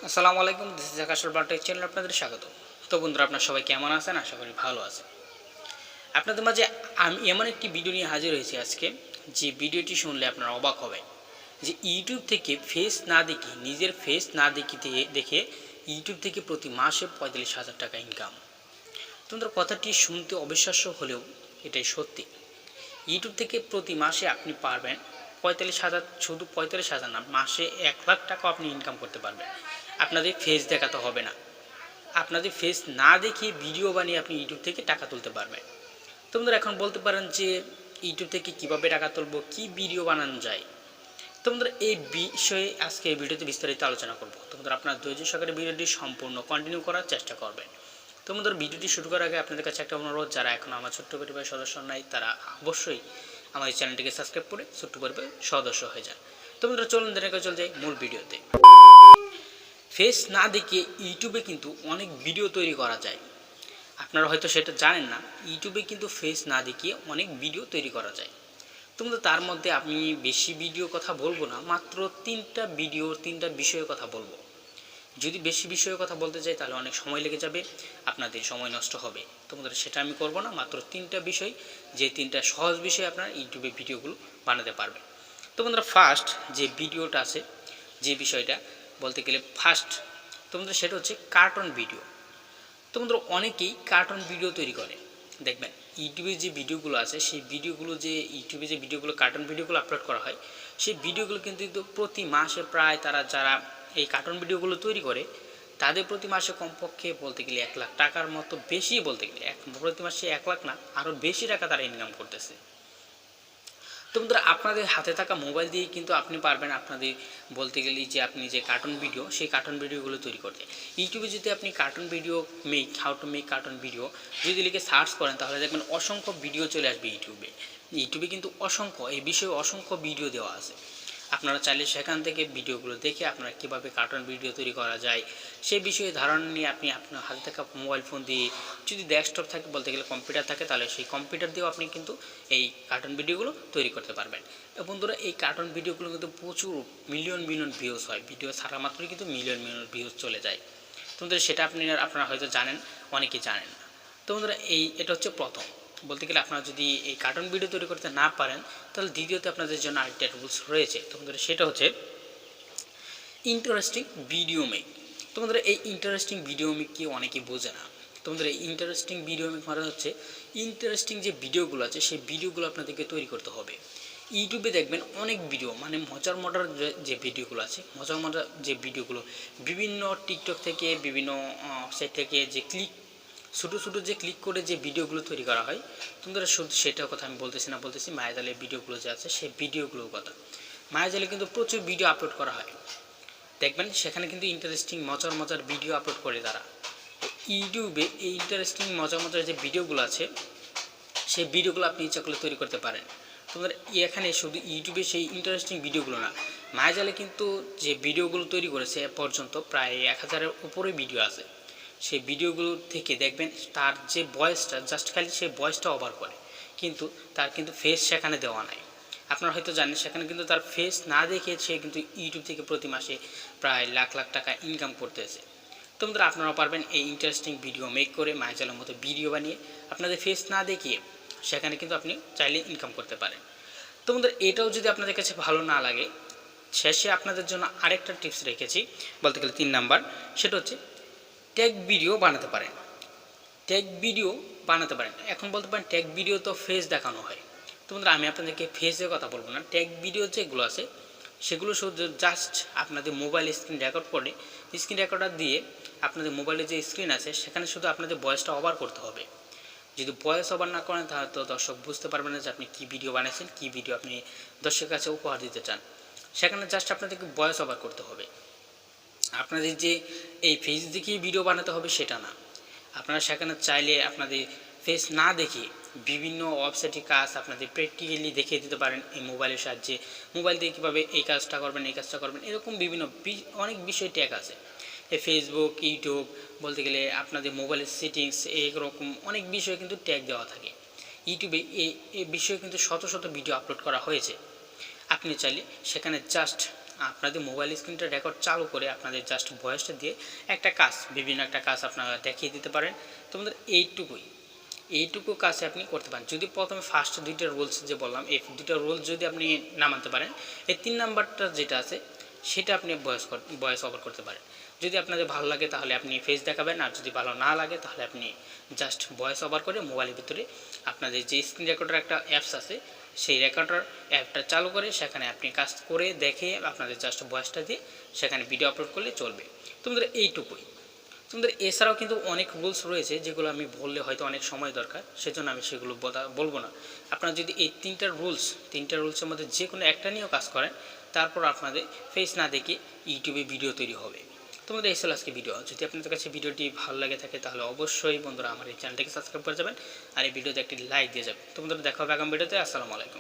আসসালামু আলাইকুম, this is Akash channel আপনাদের স্বাগত। তো বন্ধুরা, আপনারা সবাই কেমন আছেন? আশা করি ভালো আছেন। আপনাদের মাঝে আমি এমন একটি ভিডিও নিয়ে হাজির হয়েছি আজকে, যে ভিডিওটি শুনলে আপনারা অবাক হবেন। যে ইউটিউব থেকে ফেস না দেখে, নিজের ফেস না দেখে ইউটিউব থেকে প্রতি মাসে 45,000 টাকা ইনকাম। তোমাদের কথাটি শুনতে অবিশ্বাস্য হলেও এটাই সত্যি। ইউটিউব থেকে প্রতি মাসে আপনি পারবেন 45,000, শুধু 45,000 না, মাসে 1,00,000 টাকাও আপনি ইনকাম করতে পারবেন। আপনাদের ফেস দেখাতে হবে না, আপনাদের ফেস না দেখে ভিডিও বানিয়ে আপনি ইউটিউব থেকে টাকা তুলতে পারবেন। তোমরা এখন বলতে পারেন যে ইউটিউব থেকে কিভাবে টাকা তুলবো, কি ভিডিও বানানো যায়। তোমরা এই বিষয়ে আজকে এই ভিডিওতে বিস্তারিত আলোচনা করব। তোমরা আপনার ধৈর্য সহকারে ভিডিওটি সম্পূর্ণ কন্টিনিউ করার চেষ্টা করবেন। তোমাদের ভিডিওটি শুরু করার আগে আপনাদের কাছে একটা অনুরোধ, যারা এখন আমার ছোট্ট পরিবারের সদস্য নাই তারা অবশ্যই আমার এই চ্যানেলটিকে সাবস্ক্রাইব করে ছোট্ট পরিবারের সদস্য হয়ে যান। তোমরা চলুন দেখে চলে যাই মূল ভিডিওতে। ফেস না দেখে ইউটিউবে কিন্তু অনেক ভিডিও তৈরি করা যায়। আপনারা হয়তো সেটা জানেন না, ইউটিউবে কিন্তু ফেস না দেখিয়ে অনেক ভিডিও তৈরি করা যায়। তোমরা তার মধ্যে আমি বেশি ভিডিও কথা বলবো না, মাত্র তিনটা বিষয়ের কথা বলবো। যদি বেশি বিষয়ের কথা বলতে চাই তাহলে অনেক সময় লেগে যাবে, আপনাদের সময় নষ্ট হবে। তোমাদের সেটা আমি করব না, মাত্র 3টা বিষয়, যে 3টা সহজ বিষয় আপনারা ইউটিউবে ভিডিওগুলো বানাতে পারবেন। তোমরা ফার্স্ট যে ভিডিওটা আছে, যে বিষয়টা বলতে গেলে ফার্স্ট তোমাদের, সেটা হচ্ছে কার্টুন ভিডিও। তোমরা অনেকেই কার্টুন ভিডিও তৈরি করে দেখবেন। ইউটিউবে যে ভিডিওগুলো আছে, সেই ভিডিওগুলো যে ইউটিউবে যে ভিডিওগুলো কার্টুন ভিডিওগুলো আপলোড করা হয়, সেই ভিডিওগুলো কিন্তু প্রতি মাসে প্রায় যারা এই কার্টুন ভিডিওগুলো তৈরি করে, তাদের প্রতি মাসে কমপক্ষে বলতে গেলে 1,00,000 টাকার মতো, বেশি বলতে গেলে প্রতি মাসে 1,00,000 না, আরও বেশি টাকা তারা ইনকাম করতেছে। তোমরা আপনাদের হাতে থাকা মোবাইল দিয়ে কিন্তু আপনি পারবেন আপনাদের বলতে গেলে যে আপনি যে কার্টুন ভিডিও, সেই কার্টুন ভিডিওগুলো তৈরি করতে। ইউটিউবে যদি আপনি cartoon video how to make cartoon video যদি লিখে সার্চ করেন, তাহলে দেখবেন অসংখ্য ভিডিও চলে আসবে ইউটিউবে কিন্তু এই বিষয়ে অসংখ্য ভিডিও দেওয়া আছে। আপনারা চাইলে সেখান থেকে ভিডিওগুলো দেখে আপনারা কীভাবে কার্টুন ভিডিও তৈরি করা যায় সেই বিষয়ে ধারণা নিয়ে আপনি আপনার হাতে থাকা মোবাইল ফোন দিয়ে, যদি ডেস্কটপ থাকে বলতে গেলে কম্পিউটার থাকে, তাহলে সেই কম্পিউটার দিয়েও আপনি কিন্তু এই কার্টুন ভিডিওগুলো তৈরি করতে পারবেন। বন্ধুরা, এই কার্টুন ভিডিওগুলো কিন্তু প্রচুর মিলিয়ন ভিউজ হয়, ভিডিও ছাড়া মাত্রই কিন্তু মিলিয়ন ভিউজ চলে যায়। তোমাদের সেটা আপনারা হয়তো জানেন, অনেকেই জানেন না। তো বন্ধুরা, এটা হচ্ছে প্রথম। বলতে গেলে আপনারা যদি এই কার্টুন ভিডিও তৈরি করতে না পারেন, তাহলে দ্বিতীয়তে আপনাদের জন্য আরেকটা রুলস রয়েছে। তোমাদের সেটা হচ্ছে ইন্টারেস্টিং ভিডিও মেক। তোমাদের এই ইন্টারেস্টিং ভিডিও মেক কি অনেকেই বোঝে না। তোমাদের এই ইন্টারেস্টিং ভিডিও মেক মানে হচ্ছে ইন্টারেস্টিং যে ভিডিওগুলো আছে, সেই ভিডিওগুলো আপনাদেরকে তৈরি করতে হবে। ইউটিউবে দেখবেন অনেক ভিডিও, মানে মজার যে ভিডিওগুলো আছে, মজার যে ভিডিওগুলো বিভিন্ন টিকটক থেকে, বিভিন্ন ওয়েবসাইট থেকে যে ছোটো যে ক্লিক করে যে ভিডিওগুলো তৈরি করা হয়, তোমরা শুধু সেটার কথা আমি বলতেছি মায়াজালের ভিডিওগুলো যে আছে, সেই ভিডিওগুলোর কথা। মায়াজালে কিন্তু প্রচুর ভিডিও আপলোড করা হয়, দেখবেন সেখানে কিন্তু ইন্টারেস্টিং মজার ভিডিও আপলোড করে তারা। ইউটিউবে এই ইন্টারেস্টিং মজার যে ভিডিওগুলো আছে, সেই ভিডিওগুলো আপনি ইচ্ছা করলে তৈরি করতে পারেন। তোমাদের এখানে শুধু ইউটিউবে সেই ইন্টারেস্টিং ভিডিওগুলো না, মায়াজালে কিন্তু যে ভিডিওগুলো তৈরি করেছে এ পর্যন্ত প্রায় 1,000-এর উপরে ভিডিও আছে। সেই ভিডিওগুলো থেকে দেখবেন তার যে ভয়েসটা, জাস্ট খালি সেই ভয়েসটা ওভার করে, কিন্তু তার কিন্তু ফেস সেখানে দেওয়া নাই। আপনারা হয়তো জানেন, সেখানে কিন্তু তার ফেস না দেখে সে কিন্তু ইউটিউব থেকে প্রতি মাসে প্রায় লাখ টাকা ইনকাম করতেছে। তোমরা আপনারাও পারবেন এই ইন্টারেস্টিং ভিডিও মেক করে মায়াজালের মতো ভিডিও বানিয়ে আপনাদের ফেস না দেখিয়ে সেখানে কিন্তু আপনি চাইলে ইনকাম করতে পারেন। তোমাদের এটাও যদি আপনাদের কাছে ভালো না লাগে, শেষে আপনাদের জন্য আরেকটা টিপস রেখেছি, বলতে গেলে 3 নাম্বার, সেটা হচ্ছে ট্যাগ ভিডিও বানাতে পারেন। এখন বলতে পারেন ট্যাগ ভিডিও তো ফেস দেখানো হয়। তোমরা আমি আপনাদেরকে ফেসের কথা বলবো না, ট্যাগ ভিডিও যেগুলো আছে সেগুলো শুধু জাস্ট আপনাদের মোবাইল স্ক্রিন রেকর্ডার দিয়ে আপনাদের মোবাইলে যে স্ক্রিন আছে সেখানে শুধু আপনাদের ভয়েসটা ওভার করতে হবে। যদি ভয়েস ওভার না করেন তাহলে তো দর্শক বুঝতে পারবেন না যে আপনি কী ভিডিও বানিয়েছেন, কী ভিডিও আপনি দর্শকের কাছে উপহার দিতে চান। সেখানে জাস্ট আপনাদেরকে ভয়েস ওভার করতে হবে। আপনাদের যে এই ফেস দেখিয়ে ভিডিও বানাতে হবে সেটা না। আপনারা সেখানে চাইলে আপনাদের ফেস না দেখে বিভিন্ন ওয়েবসাইটের কাজ আপনাদের প্র্যাকটিক্যালি দেখিয়ে দিতে পারেন এই মোবাইলের সাহায্যে। মোবাইল দিয়ে কীভাবে এই কাজটা করবেন, এরকম অনেক বিষয় ট্যাগ আছে। এই ফেসবুক, ইউটিউব বলতে গেলে আপনাদের মোবাইলের সেটিংস, এইরকম অনেক বিষয়ে কিন্তু ট্যাগ দেওয়া থাকে। ইউটিউবে এই বিষয়ে কিন্তু শত ভিডিও আপলোড করা হয়েছে। আপনি চাইলে সেখানে জাস্ট আপনাদের মোবাইল স্ক্রিনটা রেকর্ড চালু করে আপনাদের জাস্ট ভয়েসটা দিয়ে একটা কাজ, বিভিন্ন একটা কাজ আপনারা দেখিয়ে দিতে পারেন। তোমাদের এইটুকু কাজে আপনি করতে পারেন। যদি প্রথমে ফার্স্ট দুইটা রুলস যে বললাম, এই দুইটা রুলস যদি আপনি না মানতে পারেন, এই 3 নাম্বারটা যেটা আছে সেটা আপনি ভয়েস ওভার করতে পারেন। যদি আপনাদের ভালো লাগে তাহলে আপনি ফেস দেখাবেন, আর যদি ভালো না লাগে তাহলে আপনি জাস্ট ভয়েস ওভার করে মোবাইলের ভিতরে আপনাদের যে স্ক্রিন রেকর্ডার একটা অ্যাপস আছে সেই রেকর্ডার অ্যাপটা চালু করে সেখানে আপনি কাজ করে দেখে আপনাদের জাস্ট ভয়েসটা দিয়ে সেখানে ভিডিও আপলোড করলে চলবে। তোমাদের এইটুকুই। তোমাদের এছাড়াও কিন্তু অনেক রুলস রয়েছে যেগুলো আমি বললে হয়তো অনেক সময় দরকার, সেজন্য আমি সেগুলো বলবো না। আপনারা যদি এই তিনটা রুলসের মধ্যে যে কোনো একটা নিয়েও কাজ করেন, তারপর আপনাদের ফেস না দেখে ইউটিউবে ভিডিও তৈরি হবে। তোমাদের এই ছিল আজকে ভিডিও। যদি আপনাদের কাছে ভিডিওটি ভালো লাগে থাকে তাহলে অবশ্যই বন্ধুরা আমার এই চ্যানেলটিকে সাবস্ক্রাইব করে যাবেন আর এই ভিডিওতে একটি লাইক দিয়ে যাবেন। তোমাদের দেখা হবে আগামী ভিডিওতে। আসসালামু আলাইকুম।